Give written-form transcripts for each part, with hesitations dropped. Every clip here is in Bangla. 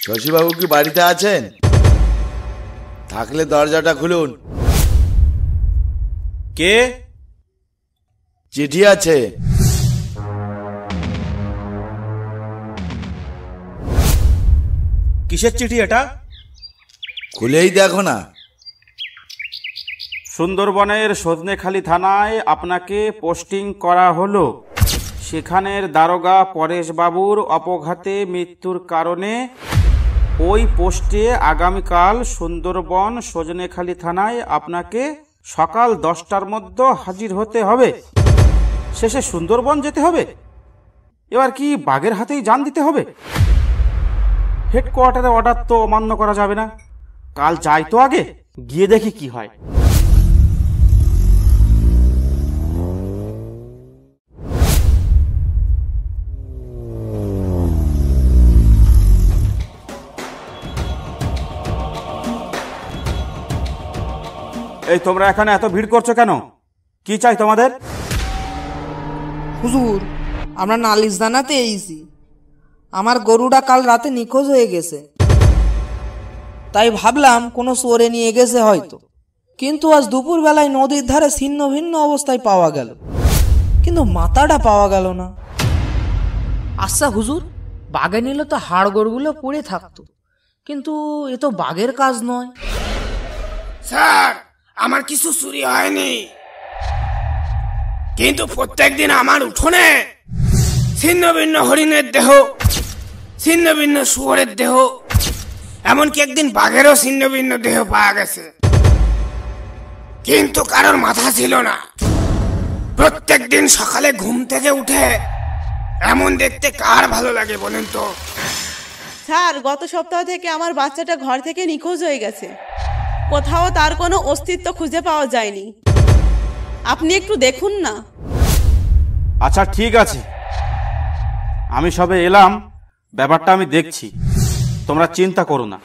শশীবাবু কি বাড়িতে আছেন? থাকলে দরজাটা খুলুন। কে? চিঠি আছে। কিসের চিঠি এটা? খুলেই দেখো না। সুন্দরবনের সজনেখালি থানায় আপনাকে পোস্টিং করা হলো। সেখানের দারোগা পরেশবাবুর অপঘাতে মৃত্যুর কারণে ওই পোস্টে আগামীকাল সুন্দরবন সজনেখালি থানায় আপনাকে সকাল 10টার মধ্যে হাজির হতে হবে। শেষে সুন্দরবন যেতে হবে। এবার কি বাঘের হাতেই জান দিতে হবে? হেডকোয়ার্টারে অর্ডার তো অমান্য করা যাবে না। কাল যাই তো, আগে গিয়ে দেখি কি হয়। এই তোমরা এখানে এত ভিড় করছো কেন? কি চাই তোমাদের? হুজুর, আমরা নালিশ জানাতে এসেছি। আমার গরুটা কাল রাতে নিখোঁজ হয়ে গেছে, তাই ভাবলাম কোনো চোরে নিয়ে গেছে হয়তো। কিন্তু আজ দুপুর বেলায় নদীর ধারে ছিন্ন ভিন্ন অবস্থায় পাওয়া গেল, কিন্তু মাথাটা পাওয়া গেল না। আচ্ছা হুজুর, বাঘে নিলে তো হাড় গোড়গুলো পড়ে থাকতো, কিন্তু এ তো বাঘের কাজ নয়। স্যার, আমার কিছু চুরি হয়নি, কিন্তু প্রত্যেকদিন আমার উঠোনে ছিন্ন ভিন্ন হরিণের দেহ, ছিন্ন ভিন্ন শুয়োরের দেহ, এমনকি একদিন বাঘেরও ছিন্ন ভিন্ন দেহ পাওয়া গেছে। কিন্তু কারোর মাথা ছিল না। প্রত্যেকদিন সকালে ঘুম থেকে উঠে এমন দেখতে কার ভালো লাগে বলেন তো? স্যার, গত সপ্তাহ থেকে আমার বাচ্চাটা ঘর থেকে নিখোঁজ হয়ে গেছে। কোথাও তার কোনো অস্তিত্ব খুঁজে পাওয়া যায়নি। আপনি একটু দেখুন না। আচ্ছা ঠিক আছে, আমি সবে এলাম, ব্যাপারটা আমি দেখছি, তোমরা চিন্তা করো না।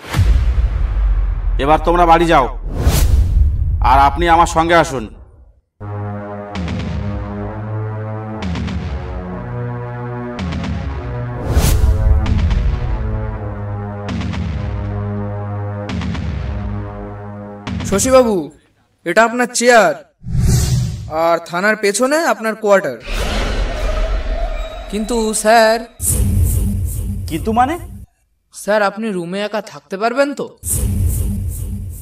এবার তোমরা বাড়ি যাও, আর আপনি আমার সঙ্গে আসুন। শশীবাবু, এটা আপনার চেয়ার, আর থানার পেছনে আপনার কোয়ার্টার। কিন্তু স্যার। কিন্তু মানে? স্যার, আপনি রুমে একা থাকতে পারবেন তো?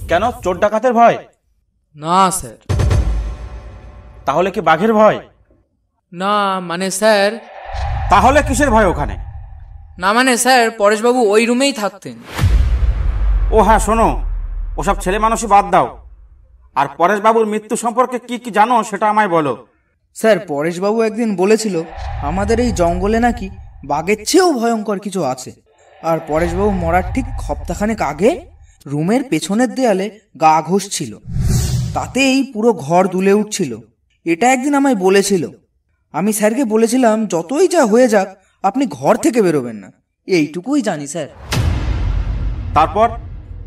কেন, চোর ডাকাতের ভয়? না স্যার। তাহলে কি বাঘের ভয়? না মানে স্যার। তাহলে কিসের ভয় ওখানে? না মানে স্যার, পরেশবাবু ওই রুমেই থাকতেন। ও হ্যাঁ, শোনো, ওসব ছেলে মানুষই বাদ দাও, আর পরেশবাবুর মৃত্যু সম্পর্কে কি কি জানো সেটা আমায় বলো। স্যার, পরেশবাবু একদিন বলেছিল আমাদের এই জঙ্গলে নাকি বাঘের চেয়েও ভয়ঙ্কর কিছু আছে। আর পরেশবাবু মরার ঠিক সপ্তাহখানেক আগে রুমের পেছনের দেয়ালে গা ঘষছিল, তাতেই পুরো ঘর দুলে উঠছিল। এটা একদিন আমায় বলেছিল। আমি স্যারকে বলেছিলাম যতই যা হয়ে যাক আপনি ঘর থেকে বেরোবেন না। এইটুকুই জানি স্যার। তারপর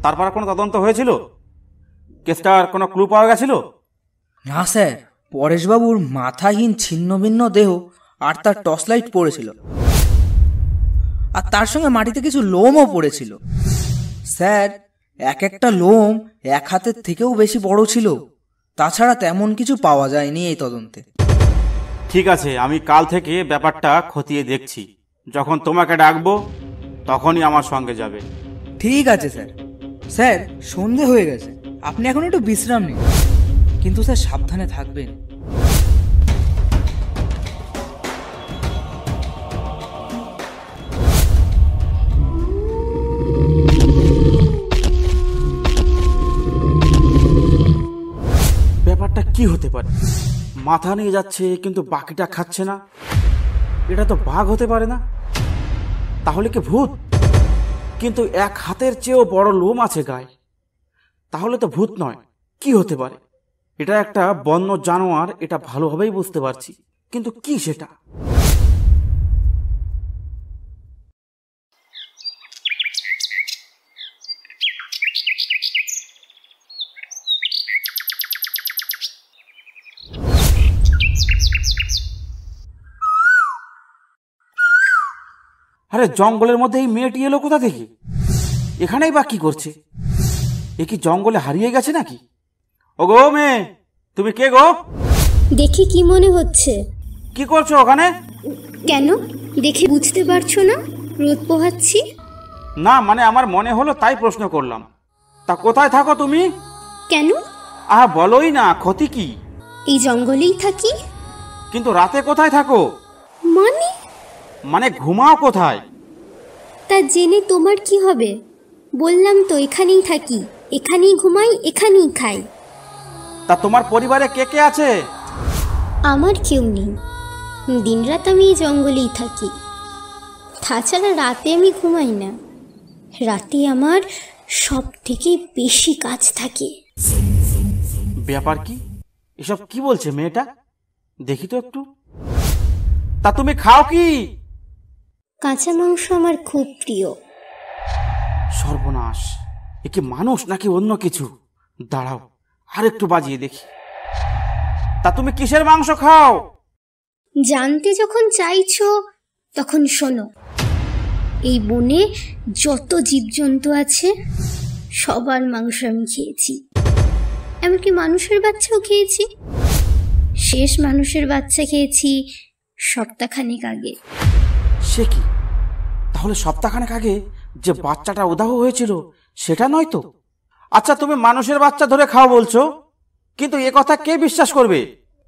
তারপর কোনো তদন্ত হয়েছিল? কেসটার কোনো ক্লু পাওয়া গেছিল? না স্যার, পরেশবাবুর মাথাহীন ছিন্ন ভিন্ন দেহ আর তার টর্চ লাইট পড়েছিল, আর তার সঙ্গে মাটিতে কিছু লোমও পড়েছিল। স্যার, এক একটা লোম এক হাতের থেকেও বেশি বড় ছিল। তাছাড়া তেমন কিছু পাওয়া যায়নি এই তদন্তে। ঠিক আছে, আমি কাল থেকে ব্যাপারটা খতিয়ে দেখছি। যখন তোমাকে ডাকবো তখনই আমার সঙ্গে যাবে। ঠিক আছে স্যার। স্যার, সন্ধে হয়ে গেছে, আপনি এখন একটু বিশ্রাম নিন, কিন্তু স্যার সাবধানে থাকবেন। ব্যাপারটা কি হতে পারে? মাথা নিয়ে যাচ্ছে কিন্তু বাকিটা খাচ্ছে না। এটা তো বাঘ হতে পারে না, তাহলে কি ভূত? কিন্তু এক হাতের চেয়েও বড় লোম আছে গায়ে, তাহলে তো ভূত নয়। কি হতে পারে? এটা একটা বন্য জানোয়ার, এটা ভালোভাবেই বুঝতে পারছি, কিন্তু কি সেটা? আরে জঙ্গলের মধ্যে এই মেয়েটি এলো কোথা থেকে? এখানেই বা কি করছে? এ কি জঙ্গলে হারিয়ে গেছে নাকি? ও গো মেয়ে, তুমি কে গো? দেখে কি মনে হচ্ছে? কি করছো ওখানে? কেন, দেখে বুঝতে পারছো না রোদ পোহাচ্ছি? না মানে আমার মনে হলো তাই প্রশ্ন করলাম। তা কোথায় থাকো তুমি? কেন? আহা বলোই না, ক্ষতি কি? এই জঙ্গলেই থাকি। কিন্তু রাতে কোথায় থাকো? মানে ঘুমাও কোথায়? তা জেনে তোমার কি হবে? বললাম তো এখানেই থাকি, এখানেই ঘুমাই, এখানেই খাই। তা তোমার পরিবারে কে কে আছে? আমার কেউ নেই, দিনরাত আমি এই জঙ্গলেই থাকি। তাছাড়া রাতে আমি ঘুমাই না, রাতে আমার সব থেকে বেশি কাজ থাকে। ব্যাপার কি? এসব কি বলছে মেয়েটা? দেখি তো একটু। তা তুমি খাও কি? কাঁচা মাংস আমার খুব প্রিয়। সর্বনাশ, এ কি মানুষ নাকি অন্য কিছু? দাঁড়াও আর একটু বাজিয়ে দেখি। তা তুমি কিসের মাংস খাও? জানতে যখন চাইছো তখন শোনো, এই বনে যত জীবজন্তু আছে সবার মাংস আমি খেয়েছি, এমনকি মানুষের বাচ্চাও খেয়েছি। শেষ মানুষের বাচ্চা খেয়েছি সপ্তাহখানেক আগে। সে কি? তাহলে সপ্তাহখানেক আগে যে বাচ্চাটা উধাও হয়েছিল সেটা নয় তো? আচ্ছা, তুমি মানুষের বাচ্চা ধরে খাও বলছো, কিন্তু এ কথা কে বিশ্বাস করবে?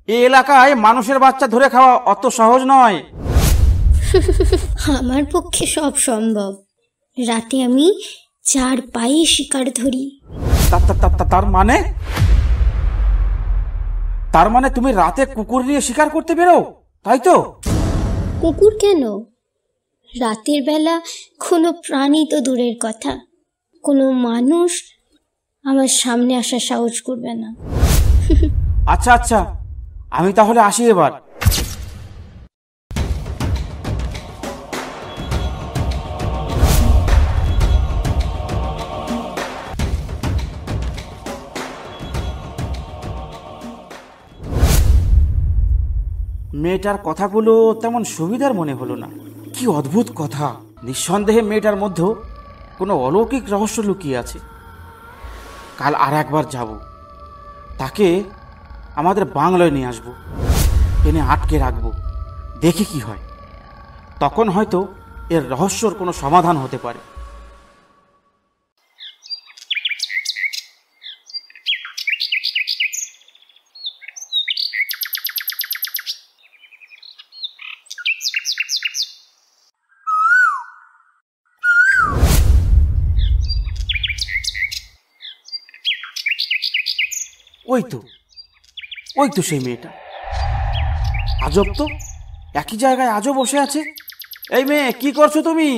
এই এলাকায় মানুষের বাচ্চা ধরে খাওয়া অত সহজ নয়। আমার পক্ষে সব সম্ভব। রাতে আমি 4 পায়ে শিকার ধরি। তার মানে তুমি রাতে কুকুর নিয়ে শিকার করতে বেরো, তাই তো? কুকুর কেন, রাতের বেলা কোনো প্রাণী তো দূরের কথা, কোনো মানুষ আমার সামনে আসার সাহস করবে না। আচ্ছা আচ্ছা, আমি তাহলে আসি এবার। মেয়েটার কথাগুলো তেমন সুবিধার মনে হলো না। কি অদ্ভুত কথা! নিঃসন্দেহে মেয়েটার মধ্যে কোনো অলৌকিক রহস্য লুকিয়ে আছে। কাল আর একবার যাব, তাকে আমাদের বাংলায় নিয়ে আসবো, এনে আটকে রাখবো, দেখি কি হয়। তখন হয়তো এর রহস্যর কোনো সমাধান হতে পারে। ওই তো সেই মেয়েটা। আজব তো, একই জায়গায় আজও বসে আছে। এই মেয়ে, কি করছো তুমি?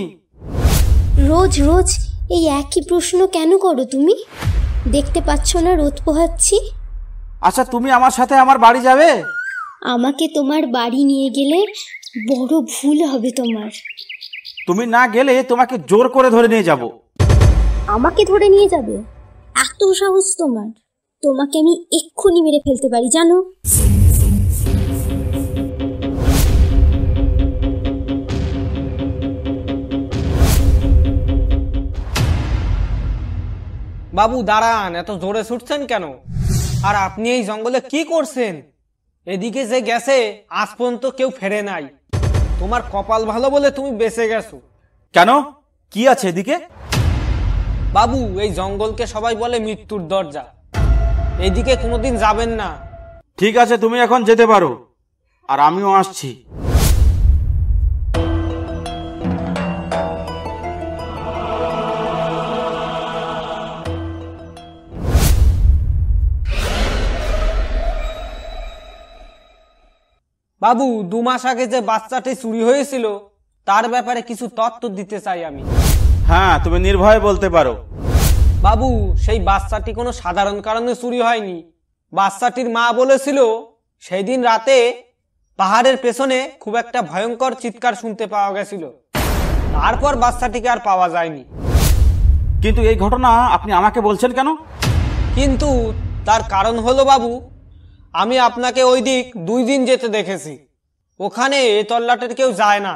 রোজ রোজ এই একই প্রশ্ন কেন করো তুমি? দেখতে পাচ্ছ না রোদ পোহাচ্ছি? আচ্ছা, তুমি আমার সাথে আমার বাড়ি যাবে? আমাকে তোমার বাড়ি নিয়ে গেলে বড় ভুল হবে তোমার। তুমি না গেলে তোমাকে জোর করে ধরে নিয়ে যাব। আমাকে ধরে নিয়ে যাবে? এত সাহস তোমার? তোমাকে আমি এক্ষুনি মেরে ফেলতে পারি, জানো? বাবু দাঁড়ান, এত জোরে ছুটছেন কেন? আর আপনি এই জঙ্গলে কি করছেন? এদিকে যে গেছে আজ পর্যন্ত কেউ ফেরে নাই। তোমার কপাল ভালো বলে তুমি বেঁচে গেছো। কেন, কি আছে এদিকে? বাবু, এই জঙ্গলকে সবাই বলে মৃত্যুর দরজা, এদিকে কোনোদিন যাবেন না। ঠিক আছে, তুমি এখন যেতে পারো, আর আমিও আসছি। বাবু, 2 মাস আগে যে বাচ্চাটি চুরি হয়েছিল তার ব্যাপারে কিছু তথ্য দিতে চাই আমি। হ্যাঁ, তুমি নির্ভয়ে বলতে পারো। বাবু, সেই বাচ্চাটি কোনো সাধারণ কারণে চুরি হয়নি। বাচ্চাটির মা বলেছিল সেই দিন রাতে পাহাড়ের পেছনে খুব একটা ভয়ঙ্কর চিৎকার শুনতে পাওয়া গেছিল। তারপর বাচ্চাটিকে আর পাওয়া যায়নি। কিন্তু এই ঘটনা আপনি আমাকে বলছেন কেন? কিন্তু তার কারণ হলো বাবু, আমি আপনাকে ওই দিক 2 দিন যেতে দেখেছি। ওখানে এ তল্লাটের কেউ যায় না।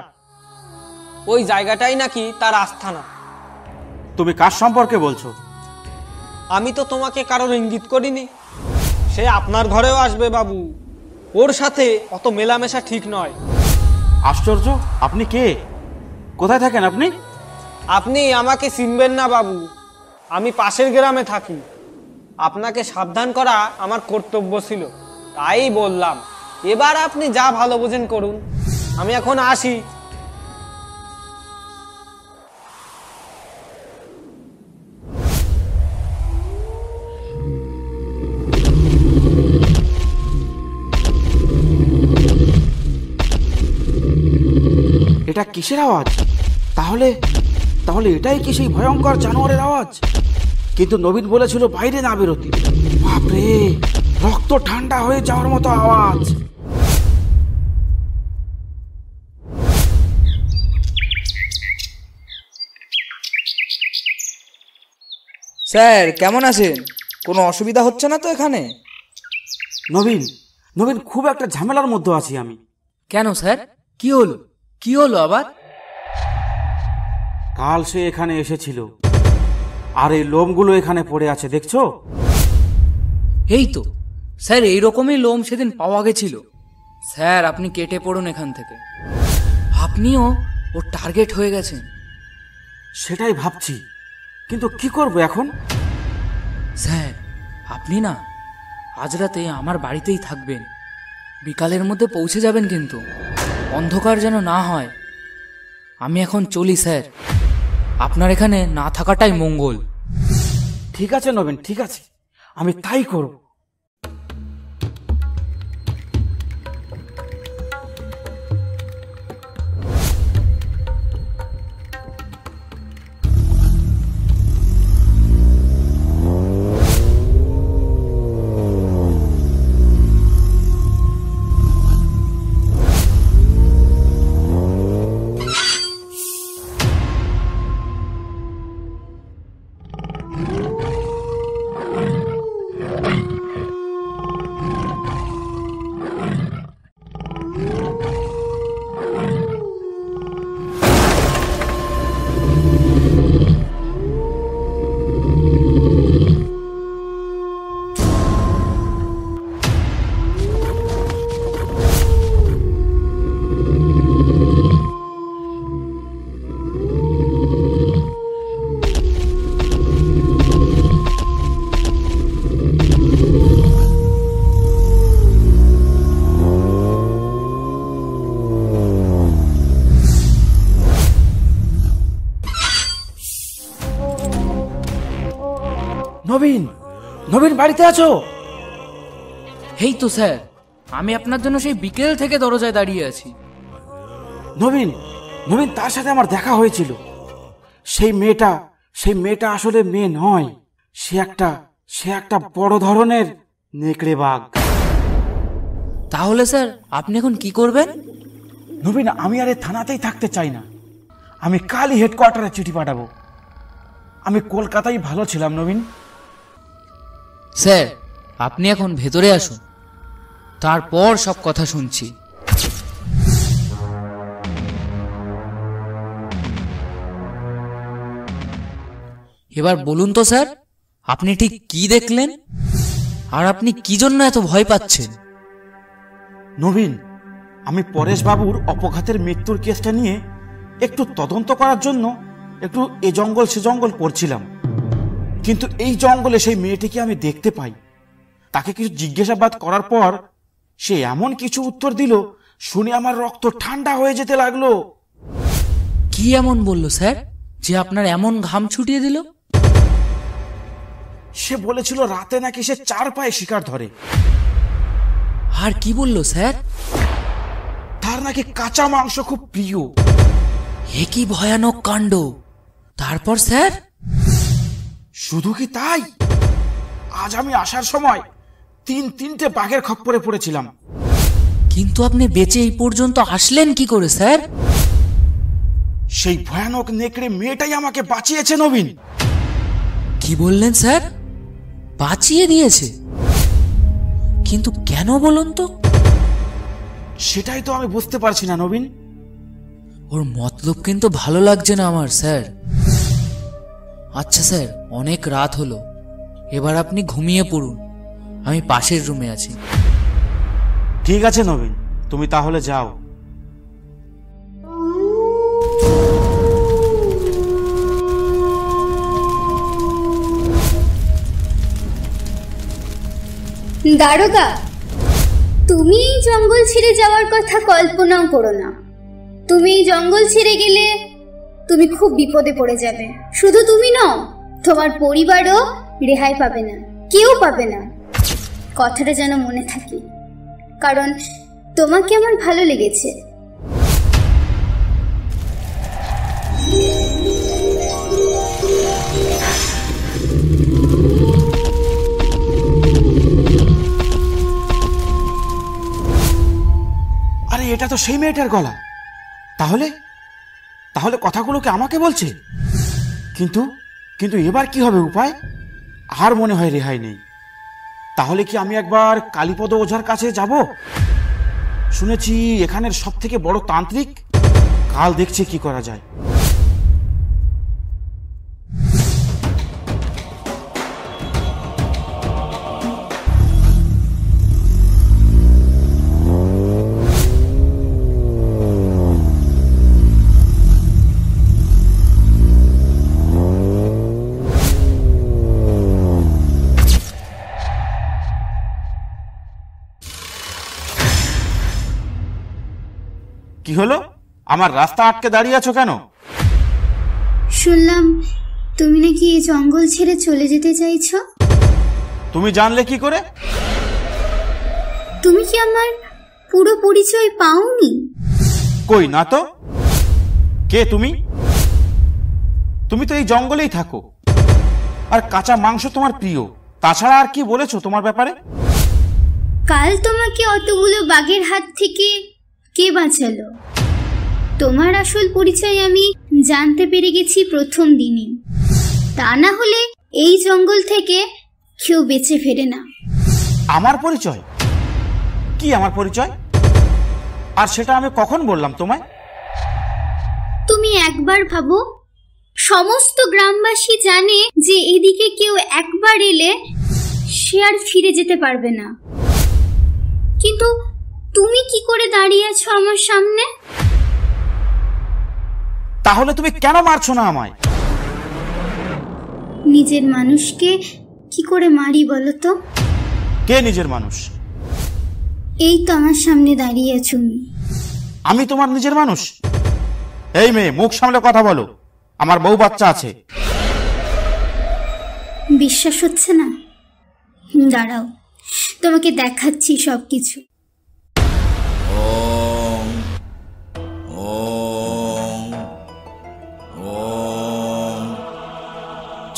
ওই জায়গাটাই নাকি তার আস্থানা। তুমি কার সম্পর্কে বলছো? আমি তো তোমাকে কারোর ইঙ্গিত করিনি। সে আপনার ঘরেও আসবে বাবু, ওর সাথে অত মেলামেশা ঠিক নয়। আশ্চর্য, আপনি কে? কোথায় থাকেন আপনি? আপনি আমাকে চিনবেন না বাবু, আমি পাশের গ্রামে থাকি। আপনাকে সাবধান করা আমার কর্তব্য ছিল, তাই বললাম। এবার আপনি যা ভালো বোঝেন করুন, আমি এখন আসি। এটা কিসের আওয়াজ? তাহলে তাহলে এটাই কি সেই ভয়ঙ্কর জানোয়ারের আওয়াজ? কিন্তু নবীন বলেছিল বাইরে না বেরোতে। বাপরে, রক্ত ঠান্ডা হয়ে যাওয়ার মতো আওয়াজ। স্যার কেমন আছেন? কোনো অসুবিধা হচ্ছে না তো এখানে? নবীন, নবীন, খুব একটা ঝামেলার মধ্যে আছি আমি। কেন স্যার, কি হলো? কি হলো আবার? কাল সে এখানে এসেছিল, আর এই লোমগুলো এখানে পড়ে আছে, দেখছো? এই তো স্যার, এইরকমই লোম সেদিন পাওয়া গেছিল। স্যার আপনি কেটে পড়ুন এখান থেকে, আপনিও ওর টার্গেট হয়ে গেছেন। সেটাই ভাবছি, কিন্তু কি করব এখন? স্যার আপনি না আজ রাতে আমার বাড়িতেই থাকবেন, বিকালের মধ্যে পৌঁছে যাবেন, কিন্তু অন্ধকার যেন না হয়। আমি এখন চলি স্যার, আপনার এখানে না থাকাটাই মঙ্গল। ঠিক আছে নবীন, ঠিক আছে, আমি তাই করব। নবীন, নবীন, বাড়িতে আছো? এই তো স্যার, আমি আপনার জন্য সেই বিকেল থেকে দরজায় দাঁড়িয়ে আছি। নবীন, নবীন, তার সাথে আমার দেখা হয়েছিল। সেই মেয়েটা আসলে মেয়ে নয়, সে একটা বড় ধরনের নেকড়ে বাঘ। তাহলে স্যার আপনি এখন কি করবেন? নবীন, আমি আর এই থানাতেই থাকতে চাই না। আমি কালই হেডকোয়ার্টারে চিঠি পাঠাবো। আমি কলকাতায় ভালো ছিলাম নবীন। স্যার আপনি এখন ভেতরে আসুন, তারপর সব কথা শুনছি। এবার বলুন তো স্যার, আপনি ঠিক কি দেখলেন, আর আপনি কি জন্য এত ভয় পাচ্ছেন? নবীন, আমি পরেশ বাবুর অপঘাতের মৃত্যুর কেসটা নিয়ে একটু তদন্ত করার জন্য একটু এ জঙ্গল সে জঙ্গল করছিলাম। কিন্তু এই জঙ্গলে সেই মেয়েটিকে আমি দেখতে পাই। তাকে কিছু জিজ্ঞাসাবাদ করার পর সে এমন কিছু উত্তর দিল, শুনে আমার রক্ত ঠান্ডা হয়ে যেতে লাগলো। কি এমন বললো স্যার যে আপনার এমন ঘাম ছুটিয়ে দিল? সে বলেছিল রাতে নাকি সে 4 পায়ে শিকার ধরে। আর কি বললো স্যার? তার নাকি কাঁচা মাংস খুব প্রিয়। এ কি ভয়ানক কাণ্ড! তারপর স্যার? শুধু কি তাই, আজ আমি আসার সময় 3টে বাঘের খপ্পরে পড়েছিলাম। কিন্তু আপনি বেঁচে এই পর্যন্ত আসলেন কি করে স্যার? সেই ভয়ানক নেকড়ে মেয়েটাই আমাকে বাঁচিয়েছে নবীন। কি বললেন স্যার? বাঁচিয়ে দিয়েছে? কিন্তু কেন বলুন তো? সেটাই তো আমি বুঝতে পারছি না নবীন। ওর মতলব কিন্তু ভালো লাগছে না আমার স্যার। আচ্ছা স্যার, অনেক রাত হলো, এবার আপনি ঘুমিয়ে পড়ুন, আমি পাশের রুমে আছি। ঠিক আছে নবীন, তুমি তাহলে যাও। দারোগা, তুমি এই জঙ্গল ছেড়ে যাওয়ার কথা কল্পনাও করো না। তুমি এই জঙ্গল ছেড়ে গেলে তুমি খুব বিপদে পড়ে যাবে। শুধু তুমি নও, তোমার পরিবারও রেহাই পাবে না, কেউ পাবে না। কথাটা যেন মনে থাকে, কারণ তোমাকে আমার ভালো লেগেছে। আরে এটা তো সেই মেয়েটার গলা। তাহলে তাহলে কথাগুলোকে আমাকে বলছে। কিন্তু কিন্তু এবার কি হবে উপায়? আর মনে হয় রেহাই নেই। তাহলে কি আমি একবার কালীপদ ওঝার কাছে যাব? শুনেছি এখানের সব থেকে বড় তান্ত্রিক। কাল দেখছে কি করা যায়। কি হলো? আমার রাস্তা আটকে দাঁড়িয়ে আছো কেন? শুনলাম তুমি নাকি এই জঙ্গল ছেড়ে চলে যেতে চাইছো। তুমি জানলে কি করে? তুমি কি আমার পুরো পরিচয় পাওনি? কই না তো। কে তুমি? তুমি তো এই জঙ্গলেই থাকো, আর কাঁচা মাংস তোমার প্রিয়। তাছাড়া আর কি বলেছো তোমার ব্যাপারে? কাল তোমাকে অতগুলো বাঘের হাত থেকে কে বাঁচালো? তোমার আসল পরিচয় আমি জানতে পেরে গেছি প্রথম দিনই। তা না হলে এই জঙ্গল থেকে কেউ বেঁচে ফেরে না। আমার পরিচয়? কি আমার পরিচয়? আর সেটা আমি কখন বললাম তোমায়? তুমি একবার ভাবো, সমস্ত গ্রামবাসী জানে যে এদিকে কেউ একবার এলে সে আর ফিরে যেতে পারবে না। কিন্তু তুমি কি করে দাঁড়িয়ে আছো আমার সামনে? তাহলে তুমি কেন মারছো না আমায়? নিজের মানুষকে কি করে মারি বলো তো? কে নিজের মানুষ? এই তো আমার সামনে দাঁড়িয়ে আছো। আমি তোমার নিজের মানুষ? এই মেয়ে, মুখ সামলে কথা বলো, আমার বউ বাচ্চা আছে। বিশ্বাস হচ্ছে না? দাঁড়াও, তোমাকে দেখাচ্ছি সবকিছু। ওম ওম ওম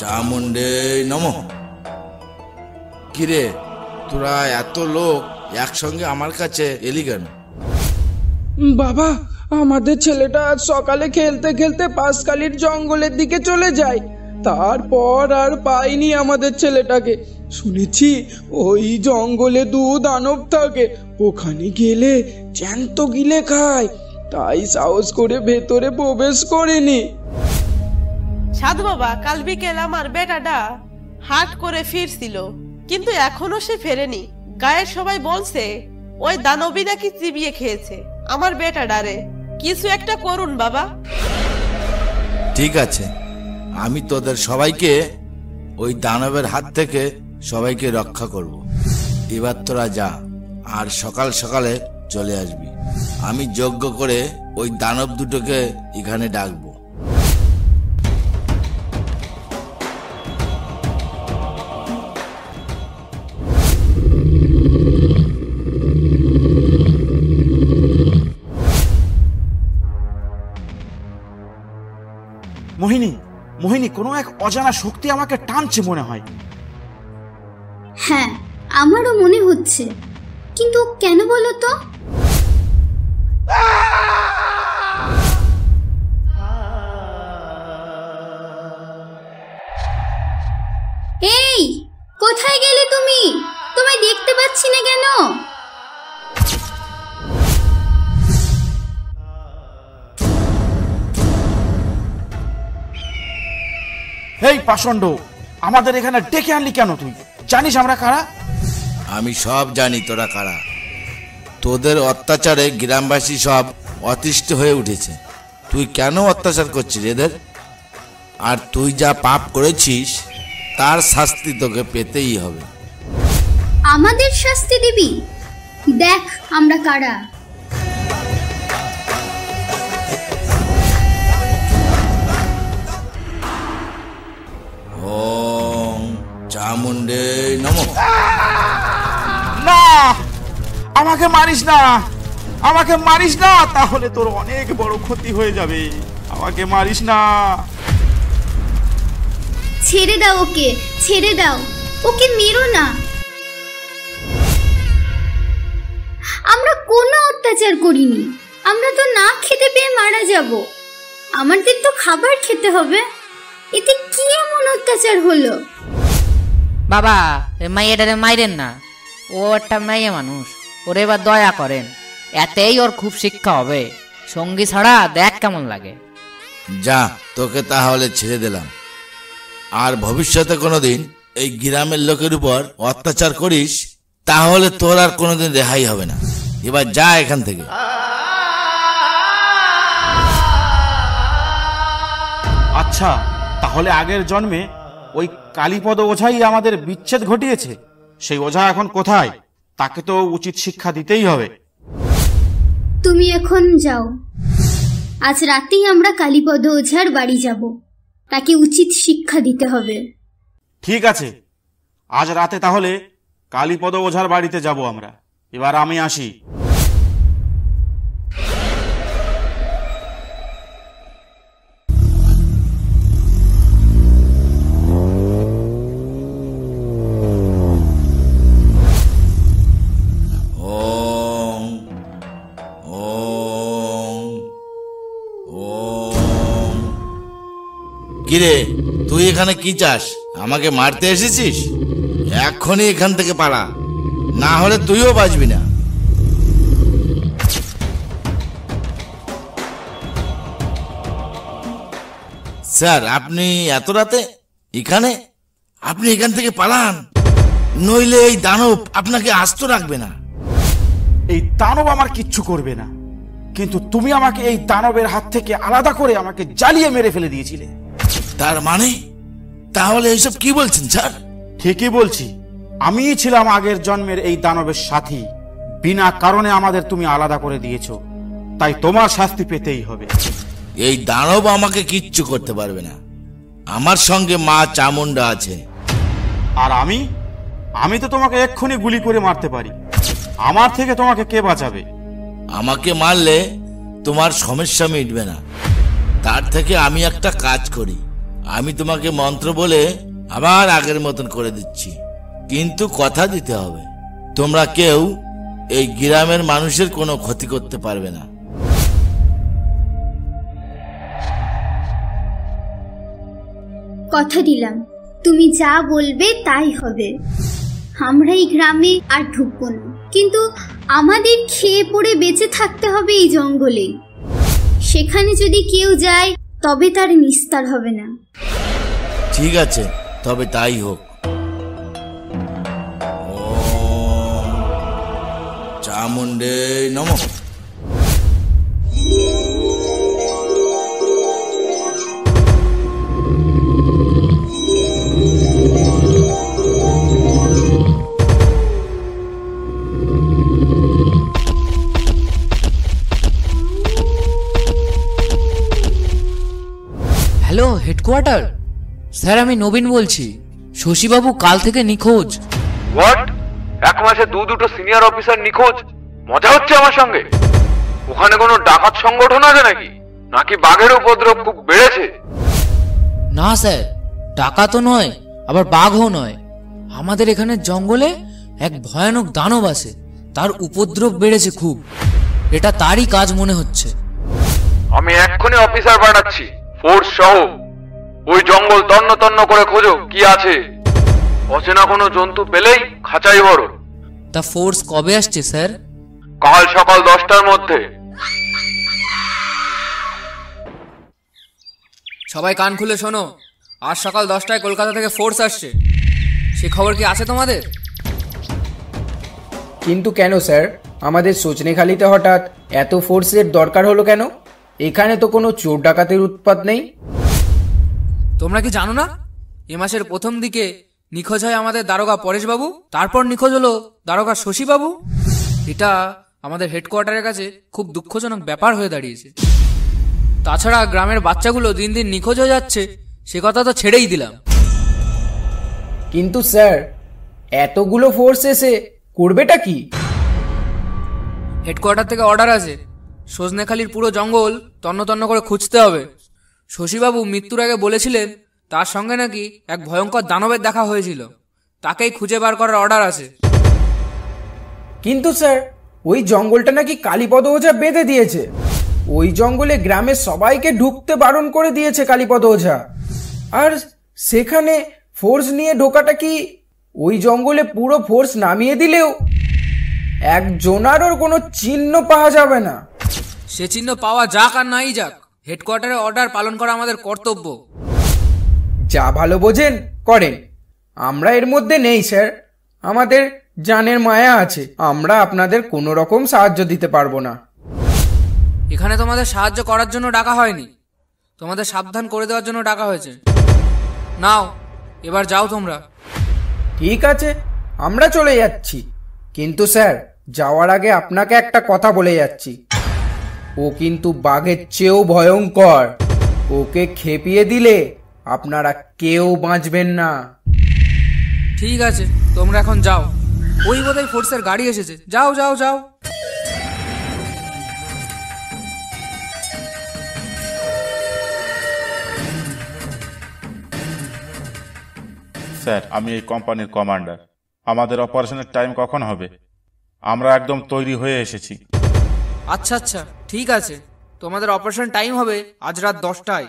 চামুণ্ডে নমঃ। কিরে, তোরা এত লোক একসঙ্গে আমার কাছে এলি কেন? বাবা, আমাদের ছেলেটা আজ সকালে খেলতে খেলতে পাঁচকালির জঙ্গলের দিকে চলে যায়। তারপর আর পাইনি আমাদের ছেলেটাকে। শুনেছি ওই জঙ্গলে দানব থাকে, ওখানে গেলে জ্যান্ত গিলে খায়। তাই সাহস করে ভেতরে প্রবেশ করেনি। সাধু বাবা, কাল বিকেল আমার বেটাটা হাট করে ফিরছিল, কিন্তু এখনো সে ফেরেনি। গায়ের সবাই বলছে ওই দানবী নাকি চিবিয়ে খেয়েছে আমার বেটাটারে। কিছু একটা করুন বাবা। ঠিক আছে, আমি তোদের সবাইকে ওই দানবের হাত থেকে সবাইকে রক্ষা করব। এবার তোরা যা, আর সকাল সকালে চলে আসবি। আমি যজ্ঞ করে ওই দানব দুটোকে এখানে ডাকবো। মোহিনী, মোহিনী, কোনো এক অজানা শক্তি আমাকে টানছে মনে হয়। হ্যাঁ, আমারও মনে হচ্ছে, কিন্তু কেন বলো তো? এই, কোথায় গেলে তুমি? তোমায় দেখতে পাচ্ছি না কেন? এই পাষণ্ড, আমাদের এখানে ডেকে আনলি কেন? তুই জানিস আমরা কারা? আমি সব জানি তোরা কারা। তোদের অত্যাচারে গ্রামবাসী সব অতিষ্ঠ হয়ে উঠেছে। তুই কেন অত্যাচার করছিস এদের? আর তুই যা পাপ করেছিস তার শাস্তি তোকে পেতেই হবে। আমাদের শাস্তি দিবি? দেখ আমরা কারা। ওম চামুণ্ডে নমঃ। না, আমাকে মারিস না, আমাকে মারিস না, তাহলে তোর অনেক বড় ক্ষতি হয়ে যাবে। আমাকে মারিস না। ছেড়ে দাও ওকে, ছেড়ে দাও ওকে, মেরো না। আমরা কোনো অত্যাচার করিনি। আমরা তো না খেতে পেয়ে মারা যাব। আমাদের তো খাবার খেতে হবে। এতে কি এমন অত্যাচার হলো? বাবা, মাইয়াটারে মাইরেন না, ও একটা মেয়ে মানুষ, ওরে এবার দয়া করেন, এতেই ওর খুব শিক্ষা হবে। সঙ্গী ছাড়া দেখ কেমন লাগে। যা, তোকে তাহলে ছেড়ে দিলাম। আর ভবিষ্যতে কোনোদিন এই গ্রামের লোকের উপর অত্যাচার করিস তাহলে তোর আর কোনোদিন রেহাই হবে না। এবার যা এখান থেকে। আচ্ছা, তাহলে আগের জন্মে ওই কালীপদ ওঝাই আমাদের বিচ্ছেদ ঘটিয়েছে। সেই ওঝা এখন কোথায়? তাকে তো উচিত শিক্ষা দিতেই হবে। তুমি এখন যাও। আজ রাতেই আমরা কালীপদ ওঝার বাড়ি যাব। তাকে উচিত শিক্ষা দিতে হবে। ঠিক আছে, আজ রাতে তাহলে কালীপদ ওঝার বাড়িতে যাব আমরা। এবার আমি আসি। কিরে, তুই এখানে কি চাস? আমাকে মারতে এসেছিস? এখনই এখান থেকে পালা, না হলে তুইও বাঁচবি না। স্যার, আপনি এত রাতে এখানে? আপনি এখান থেকে পালান, নইলে এই দানব আপনাকে আস্ত রাখবে না। এই দানব আমার কিচ্ছু করবে না, কিন্তু তুমি আমাকে এই দানবের হাত থেকে আলাদা করে আমাকে জ্বালিয়ে মেরে ফেলে দিয়েছিলে। তার মানে? তাহলে এইসব কি বলছেন স্যার? ঠিকই বলছি, আমিই ছিলাম আগের জন্মের এই দানবের সাথী। বিনা কারণে আমাদের তুমি আলাদা করে দিয়েছো, তাই তোমার শাস্তি পেতেই হবে। এই দানব আমাকে কিচ্ছু করতে পারবে না। আমার সঙ্গে মা চামুণ্ডা আছে। আর আমি তো তোমাকে এক্ষুনি গুলি করে মারতে পারি। আমার থেকে তোমাকে কে বাঁচাবে? আমাকে মারলে তোমার সমস্যা মিটবে না। তার থেকে আমি একটা কাজ করি, আমি তোমাকে মন্ত্র বলে আবার আগের মতন করে দিচ্ছি। কিন্তু কথা দিতে হবে, তোমরা কেউ এই গ্রামের মানুষের কোনো ক্ষতি করতে পারবে না। কথা দিলাম, তুমি যা বলবে তাই হবে। আমরা এই গ্রামে আর ঢুকবো না, কিন্তু আমাদের খেয়ে পড়ে বেঁচে থাকতে হবে এই জঙ্গলে। সেখানে যদি কেউ যায় তবে তার নিস্তার হবে না। ঠিক আছে, তবে তাই হোক। ওম চামুণ্ডে নমঃ। হ্যালো হেডকোয়ার্টার, স্যার আমি নবীন বলছি। শশীবাবু কাল থেকে নিখোঁজ। হোয়াট? এক মাসে দুটো সিনিয়র অফিসার নিখোঁজ? মজা হচ্ছে আমার সঙ্গে? ওখানে কোনো ডাকাত সংগঠন আছে নাকি? নাকি বাঘের উপদ্রব খুব বেড়েছে? না স্যার, টাকা তো নয়, আবার বাঘও নয়। আমাদের এখানে জঙ্গলে এক ভয়ানক দানব আছে, তার উপদ্রব বেড়েছে খুব। এটা তারই কাজ মনে হচ্ছে। আমি এক্ষুনি অফিসার পাঠাচ্ছি, ফোর্স সহ। ওই জঙ্গল তন্ন তন্ন করে খোঁজো কি আছে। অচেনা কোনো জন্তু পেলেই খাঁচাই ভরো। তা ফোর্স কবে আসছে স্যার? কাল সকাল 10টার মধ্যে। সবাই কান খুলে শোনো, আজ সকাল 10টায় কলকাতা থেকে ফোর্স আসছে, সে খবর কি আছে তোমাদের? কিন্তু কেন স্যার, আমাদের সজনেখালিতে হঠাৎ এত ফোর্সের দরকার হলো কেন? এখানে তো কোনো চোর ডাকাতের উৎপাত নেই। তোমরা কি জানো না, এ মাসের প্রথম দিকে নিখোঁজ হয় আমাদের দারোগা পরেশবাবু, তারপর নিখোঁজ হলো দারোগা শশীবাবু। এটা আমাদের হেডকোয়ার্টারের কাছে খুব দুঃখজনক ব্যাপার হয়ে দাঁড়িয়েছে। তাছাড়া গ্রামের বাচ্চাগুলো দিন দিন নিখোঁজ হয়ে যাচ্ছে, সে কথা তো ছেড়েই দিলাম। কিন্তু স্যার, এতগুলো ফোর্স এসে করবেটা কি? হেডকোয়ার্টার থেকে অর্ডার আছে, সজনেখালির পুরো জঙ্গল তন্ন তন্ন করে খুঁজতে হবে। শশীবাবু মৃত্যুর আগে বলেছিলেন তার সঙ্গে নাকি এক ভয়ঙ্কর দানবের দেখা হয়েছিল, তাকেই খুঁজে বার করার অর্ডার আছে। কিন্তু স্যার, ওই জঙ্গলটা নাকি কালীপদ ওঝা বেঁধে দিয়েছে। ওই জঙ্গলে গ্রামের সবাইকে ঢুকতে বারণ করে দিয়েছে কালীপদ ওঝা। আর সেখানে ফোর্স নিয়ে ঢোকাটা কি, ওই জঙ্গলে পুরো ফোর্স নামিয়ে দিলেও একজনারও কোনো চিহ্ন পাওয়া যাবে না। সে চিহ্ন পাওয়া যাক আর নাই যাক, হেডকোয়ার্টারের অর্ডার পালন করা আমাদের কর্তব্য। যা ভালো বোঝেন করেন, আমরা এর মধ্যে নেই স্যার। আমাদের জানের মায়া আছে, আমরা আপনাদের কোনো রকম সাহায্য দিতে পারবো না। এখানে তোমাদের সাহায্য করার জন্য ডাকা হয়নি, তোমাদের সাবধান করে দেওয়ার জন্য ডাকা হয়েছে। নাও, এবার যাও তোমরা। ঠিক আছে, আমরা চলে যাচ্ছি। কিন্তু স্যার, যাওয়ার আগে আপনাকে একটা কথা বলে যাচ্ছি। ও কিন্তু বাঘের চেয়েও ভয়ঙ্কর। ওকে খেপিয়ে দিলে আপনারা কেউ বাঁচবেন না। ঠিক আছে, তোমরা এখন যাও। ওই বোধহয় ফোর্সের গাড়ি এসেছে, যাও যাও যাও। স্যার, আমি এই কোম্পানির কমান্ডার। আমাদের অপারেশনের টাইম কখন হবে? আমরা একদম তৈরি হয়ে এসেছি। আচ্ছা আচ্ছা, ঠিক আছে, তোমাদের অপারেশন টাইম হবে আজ রাত 10টায়।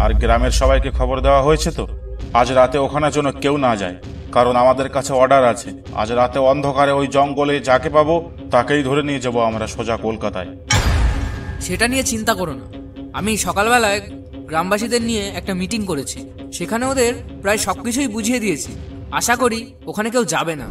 আর গ্রামের সবাইকে খবর দেওয়া হয়েছে তো আজ রাতে ওখানে যেন কেউ না যায়, কারণ আমাদের কাছে অর্ডার আছে। আজ রাতে অন্ধকারে ওই জঙ্গলে যাকে পাবো তাকেই ধরে নিয়ে যাবো আমরা সোজা কলকাতায়। সেটা নিয়ে চিন্তা করো না, আমি সকালবেলায় গ্রামবাসীদের নিয়ে একটা মিটিং করেছি, সেখানে ওদের প্রায় সবকিছুই বুঝিয়ে দিয়েছি। আশা করি ওখানে কেউ যাবে না।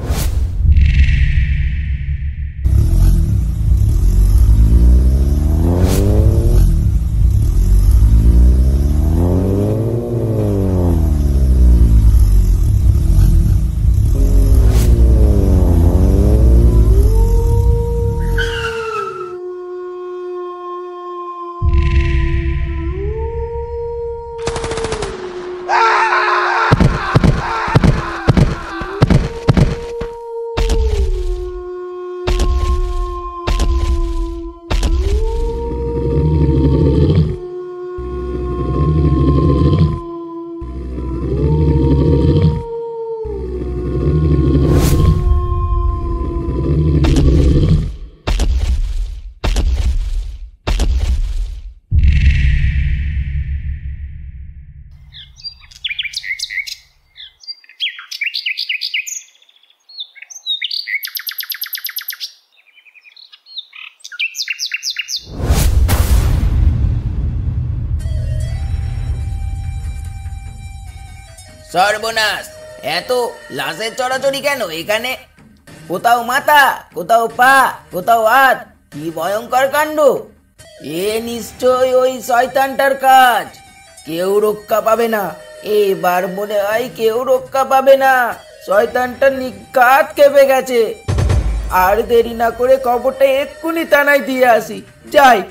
সর্বনাশ, এত লাশের চড়াচড়ি কেন এখানে? কোথাও মাথা, কোথাও পা, কোথাও হাত। কি ভয়ঙ্কর কাণ্ড! এ নিশ্চয় ওই শয়তানটার কাজ। কেউ রক্ষা পাবে না, এবার মনে হয় কেউ রক্ষা পাবে না। শয়তানটা নিঘাত খেপে গেছে। আর দেরি না করে খবরটা এক্ষুনি থানায় দিয়ে আসি, যাই।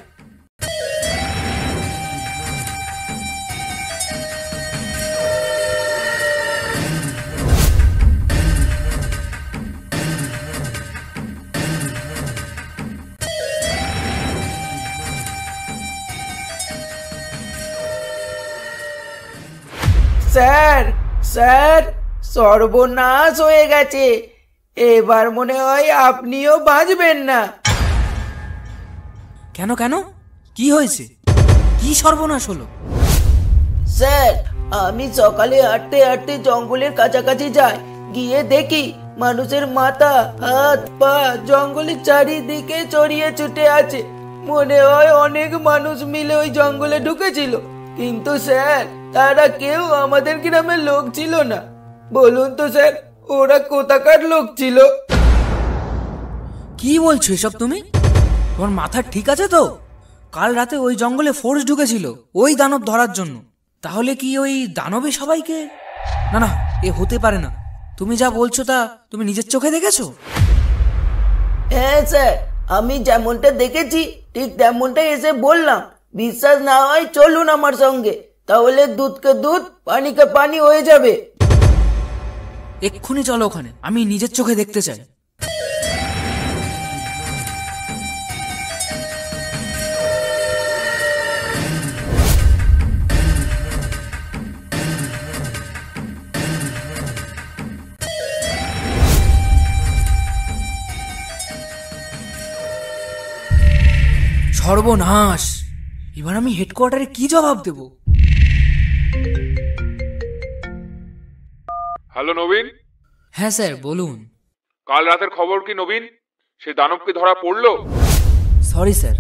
স্যার, স্যার, সর্বনাশ হয়ে গেছে। এবার মনে হয় আপনিও বাঁচবেন না। কেন কেন, কি হয়েছে? কি সর্বনাশ হলো? স্যার, আমি সকালে হাঁটতে হাঁটতে জঙ্গলের কাছাকাছি যাই, গিয়ে দেখি মানুষের মাথা, হাত, পা জঙ্গলের চারিদিকে ছড়িয়ে ছুটে আছে। মনে হয় অনেক মানুষ মিলে ওই জঙ্গলে ঢুকেছিল। কিন্তু স্যার তারা কেউ আমাদের গ্রামের লোক ছিল না। বলুন তো স্যার, ওরা কোথাকার লোক ছিল? কি বলছো এসব তুমি? তোমার মাথা ঠিক আছে তো? কাল রাতে ওই জঙ্গলে ফোর্স ঢুকেছিল ওই দানব ধরার জন্য। তাহলে কি ওই দানবে সবাইকে? না না, এ হতে পারে না। তুমি যা বলছো তা তুমি নিজের চোখে দেখেছো? হ্যাঁ স্যার, আমি যেমনটা দেখেছি ঠিক তেমনটাই এসে বললাম। বিশ্বাস না হয় চলুন আমার সঙ্গে, তাহলে দুধকে দুধ পানিকে পানি হয়ে যাবে। এক্ষুনি চলো ওখানে, আমি নিজের চোখে দেখতে চাই। সর্বনাশ! এবার আমি হেডকোয়ার্টারে কি জবাব দেব? হ্যালো নবীন। হ্যাঁ স্যার, বলুন। কাল রাতের খবর কি নবীন? সে দানব কি ধরা পড়লো? সরি স্যার,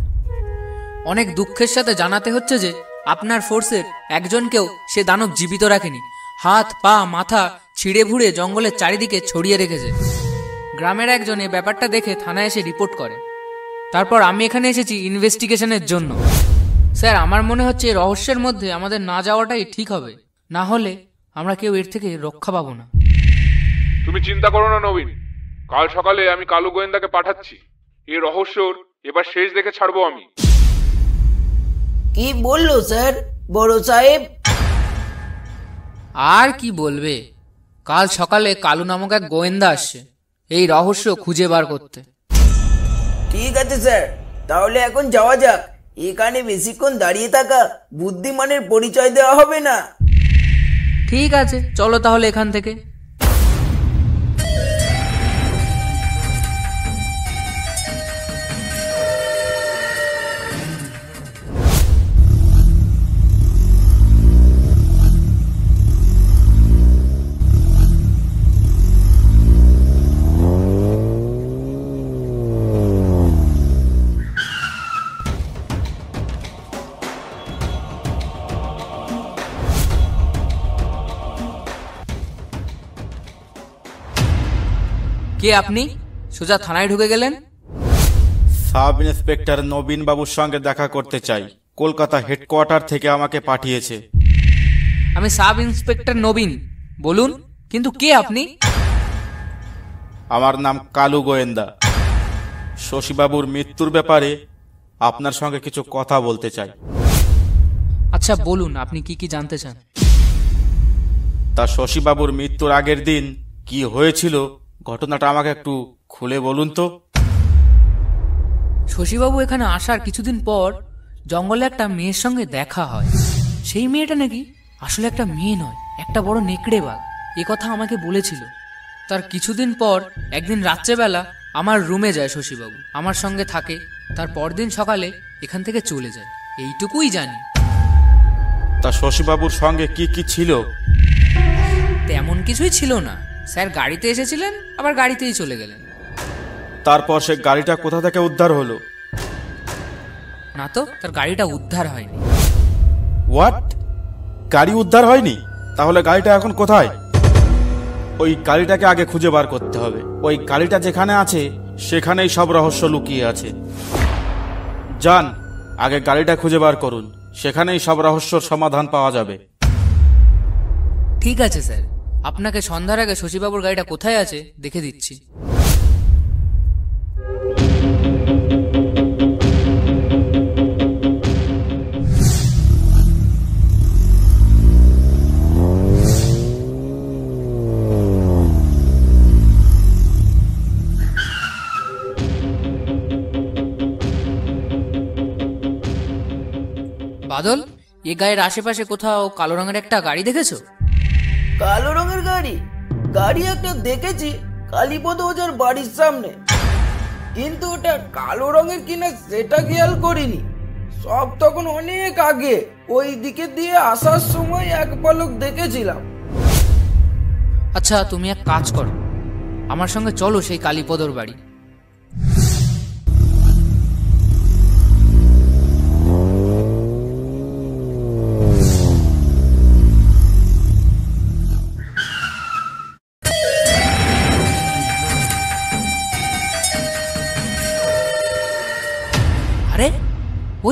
অনেক দুঃখের সাথে জানাতে হচ্ছে যে আপনার ফোর্সের একজনকেও সে দানব জীবিত রাখেনি। হাত পা মাথা ছিঁড়ে ভুড়ে জঙ্গলের চারিদিকে ছড়িয়ে রেখেছে। গ্রামের একজন এই ব্যাপারটা দেখে থানায় এসে রিপোর্ট করে। তারপর আমি এখানে এসেছি ইনভেস্টিগেশনের জন্য। স্যার, আমার মনে হচ্ছে এই রহস্যের মধ্যে আমাদের না যাওয়াটাই ঠিক হবে, না হলে আমরা কেউ এর থেকে রক্ষা পাবো না। তুমি চিন্তা করো না নবীন, কাল সকালে আমি কালু গোয়েন্দাকে পাঠাচ্ছি। এই রহস্যর এবার শেষ দেখে ছাড়বো আমি। কি বললো স্যার বড় সাহেব? আর কি বলবে, কাল সকালে কালু নামক এক গোয়েন্দা আসছে এই রহস্য খুঁজে বার করতে। ঠিক আছে স্যার, তাহলে এখন যাওয়া যাক। এখানে বেশিক্ষণ দাঁড়িয়ে থাকা বুদ্ধিমানের পরিচয় দেওয়া হবে না। ঠিক আছে, চলো তাহলে এখান থেকে। কে আপনি? সোজা থানায় ঢুকে গেলেন। সাব ইন্সপেক্টর নবীন বাবুর সঙ্গে দেখা করতে চাই। কলকাতা হেডকোয়ার্টার থেকে আমাকে পাঠিয়েছে। আমি সাব ইন্সপেক্টর নবীন, বলুন, কিন্তু কে আপনি? আমার নাম কালু গোয়েন্দা। শশীবাবুর মৃত্যুর ব্যাপারে আপনার সঙ্গে কিছু কথা বলতে চাই। আচ্ছা বলুন, আপনি কি কি জানতে চান? তা শশীবাবুর মৃত্যুর আগের দিন কি হয়েছিল ঘটনাটা আমাকে একটু খুলে বলুন তো। শশীবাবু এখানে আসার কিছুদিন পর জঙ্গলে একটা মেয়ের সঙ্গে দেখা হয়। সেই মেয়েটা নাকি আসলে একটা মেয়ে নয়, একটা বড় নেকড়ে বাঘ, এ কথা আমাকে বলেছিল। তার কিছুদিন পর একদিন রাত্রেবেলা আমার রুমে যায় শশীবাবু, আমার সঙ্গে থাকে। তার পরদিন সকালে এখান থেকে চলে যায়, এইটুকুই জানি। তা শশীবাবুর সঙ্গে কি কি ছিল? তেমন কিছুই ছিল না স্যার, গাড়িতে এসেছিলেন আবার গাড়িতেই চলে গেলেন। তারপর সে গাড়িটা কোথা থেকে উদ্ধার হলো? না তো, তার গাড়িটা উদ্ধার হয়নি। হোয়াট? গাড়ি উদ্ধার হয়নি? তাহলে গাড়িটা এখন কোথায়? ওই গাড়িটাকে আগে খুঁজে বার করতে হবে। ওই গাড়িটা যেখানে আছে সেখানেই সব রহস্য লুকিয়ে আছে। যান, আগে গাড়িটা খুঁজে বার করুন, সেখানেই সব রহস্যর সমাধান পাওয়া যাবে। ঠিক আছে স্যার, আপনাকে সন্ধ্যার আগে শশীবাবুর গাড়িটা কোথায় আছে দেখে দিচ্ছি। বাদল, এ গায়ের আশেপাশে কোথাও কালো রঙের একটা গাড়ি দেখেছো? কালো রঙের গাড়ি? গাড়ি একটা দেখেছি কালীপদ ওজার বাড়ির সামনে, কিন্তু ওটা কালো রঙের কিনা সেটা খেয়াল করিনি। সব তখন অনেক আগে ওই দিকে দিয়ে আসার সময় এক পলক দেখেছিলাম। আচ্ছা, তুমি এক কাজ করো, আমার সঙ্গে চলো সেই কালীপদর বাড়ি।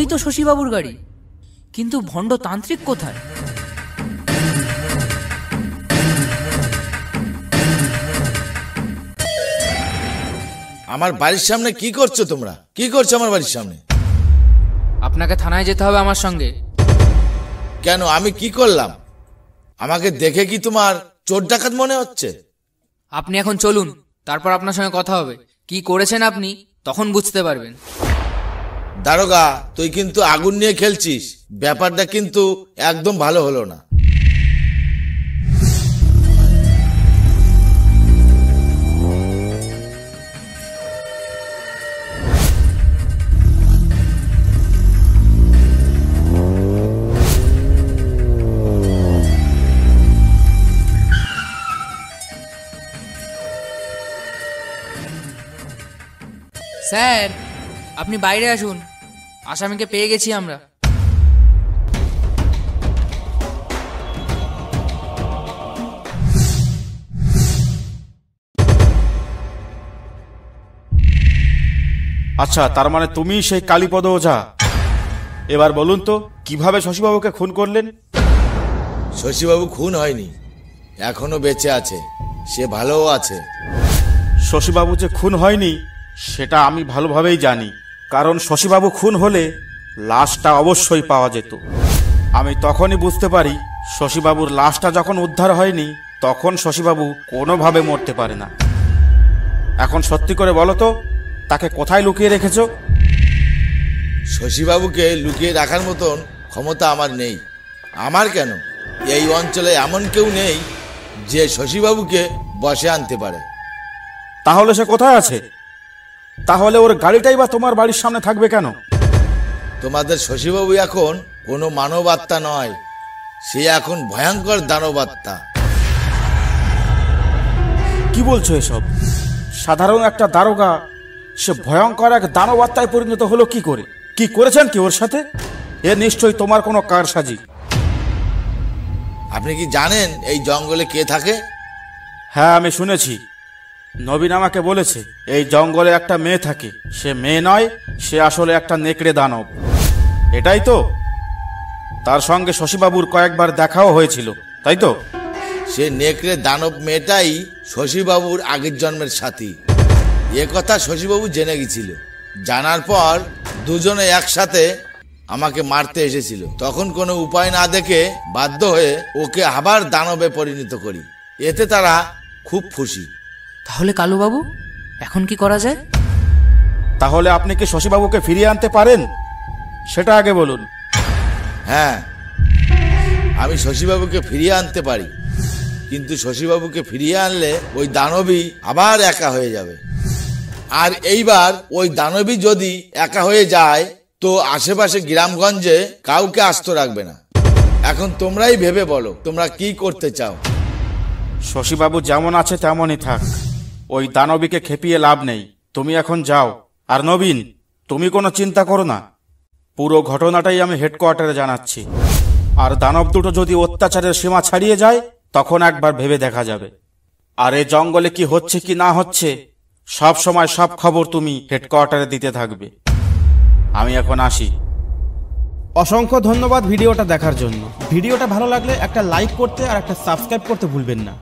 ওই তো শশীবাবুর গাড়ি, কিন্তু ভণ্ড তান্ত্রিক কোথায়? আমার বাড়ির সামনে কি করছো তোমরা? কি করছো আমার বাড়ির সামনে? আপনাকে থানায় যেতে হবে আমার সঙ্গে। কেন, আমি কি করলাম? আমাকে দেখে কি তোমার চোর ডাকাত মনে হচ্ছে? আপনি এখন চলুন, তারপর আপনার সঙ্গে কথা হবে। কি করেছেন আপনি তখন বুঝতে পারবেন। দারোগা, তুই কিন্তু আগুন নিয়ে খেলছিস। ব্যাপারটা কিন্তু একদম ভালো হলো না। স্যার, আপনি বাইরে আসুন, আসামিকে পেয়ে গেছি আমরা। আচ্ছা, তার মানে তুমি সেই কালীপদ ওঝা। এবার বলুন তো, কিভাবে শশীবাবুকে খুন করলেন? শশীবাবু খুন হয়নি, এখনো বেঁচে আছে, সে ভালোও আছে। শশীবাবু যে খুন হয়নি সেটা আমি ভালোভাবেই জানি, কারণ শশীবাবু খুন হলে লাশটা অবশ্যই পাওয়া যেত। আমি তখনই বুঝতে পারি শশীবাবুর লাশটা যখন উদ্ধার হয়নি তখন শশীবাবু কোনোভাবে মরতে পারে না। এখন সত্যি করে বলো তো, তাকে কোথায় লুকিয়ে রেখেছো? শশীবাবুকে লুকিয়ে রাখার মতন ক্ষমতা আমার নেই। আমার কেন, এই অঞ্চলে এমন কেউ নেই যে শশীবাবুকে বসে আনতে পারে। তাহলে সে কোথায় আছে? তাহলে ওর গাড়িটাই বা তোমার বাড়ির সামনে থাকবে কেন? তোমাদের শশীবাবু এখন কোনো মানব আত্মা নয়, সে এখন ভয়ঙ্কর দানব আত্মা। কি বলছো এসব? সাধারণ একটা দারোগা, সে ভয়ঙ্কর এক দানব আত্মায় পরিণত হলো কি করে? কি করেছেন কি ওর সাথে? এ নিশ্চয়ই তোমার কোনো কারসাজি। আপনি কি জানেন এই জঙ্গলে কে থাকে? হ্যাঁ, আমি শুনেছি। নবীন আমাকে বলেছে এই জঙ্গলে একটা মেয়ে থাকে। সে মেয়ে নয়, সে আসলে একটা নেকড়ে দানব। এটাই তো? তার সঙ্গে শশীবাবুর কয়েকবার দেখাও হয়েছিল, তাই তো? সে নেকড়ে দানব মেয়েটাই শশীবাবুর আগের জন্মের সাথী। এ কথা শশীবাবু জেনে গেছিল। জানার পর দুজনে একসাথে আমাকে মারতে এসেছিল। তখন কোনো উপায় না দেখে বাধ্য হয়ে ওকে আবার দানবে পরিণত করি। এতে তারা খুব খুশি। তাহলে কালুবাবু, এখন কি করা যায়? তাহলে আপনি কি শশীবাবুকে ফিরিয়ে আনতে পারেন সেটা আগে বলুন। হ্যাঁ, আমি শশীবাবুকে ফিরিয়ে আনতে পারি, কিন্তু শশীবাবুকে ফিরিয়ে আনলে ওই দানবী আবার একা হয়ে যাবে। আর এইবার ওই দানবী যদি একা হয়ে যায় তো আশেপাশে গ্রামগঞ্জে কাউকে আস্ত রাখবে না। এখন তোমরাই ভেবে বলো, তোমরা কি করতে চাও? শশীবাবু যেমন আছে তেমনই থাক, ওই দানবীকে খেপিয়ে লাভ নেই। তুমি এখন যাও। আর নবীন, তুমি কোনো চিন্তা করো না, পুরো ঘটনাটাই আমি হেডকোয়ার্টারে জানাচ্ছি। আর দানব দুটো যদি অত্যাচারের সীমা ছাড়িয়ে যায় তখন একবার ভেবে দেখা যাবে। আর এই জঙ্গলে কি হচ্ছে কি না হচ্ছে সব সময় সব খবর তুমি হেডকোয়ার্টারে দিতে থাকবে। আমি এখন আসি। অসংখ্য ধন্যবাদ ভিডিওটা দেখার জন্য। ভিডিওটা ভালো লাগলে একটা লাইক করতে আর একটা সাবস্ক্রাইব করতে ভুলবেন না।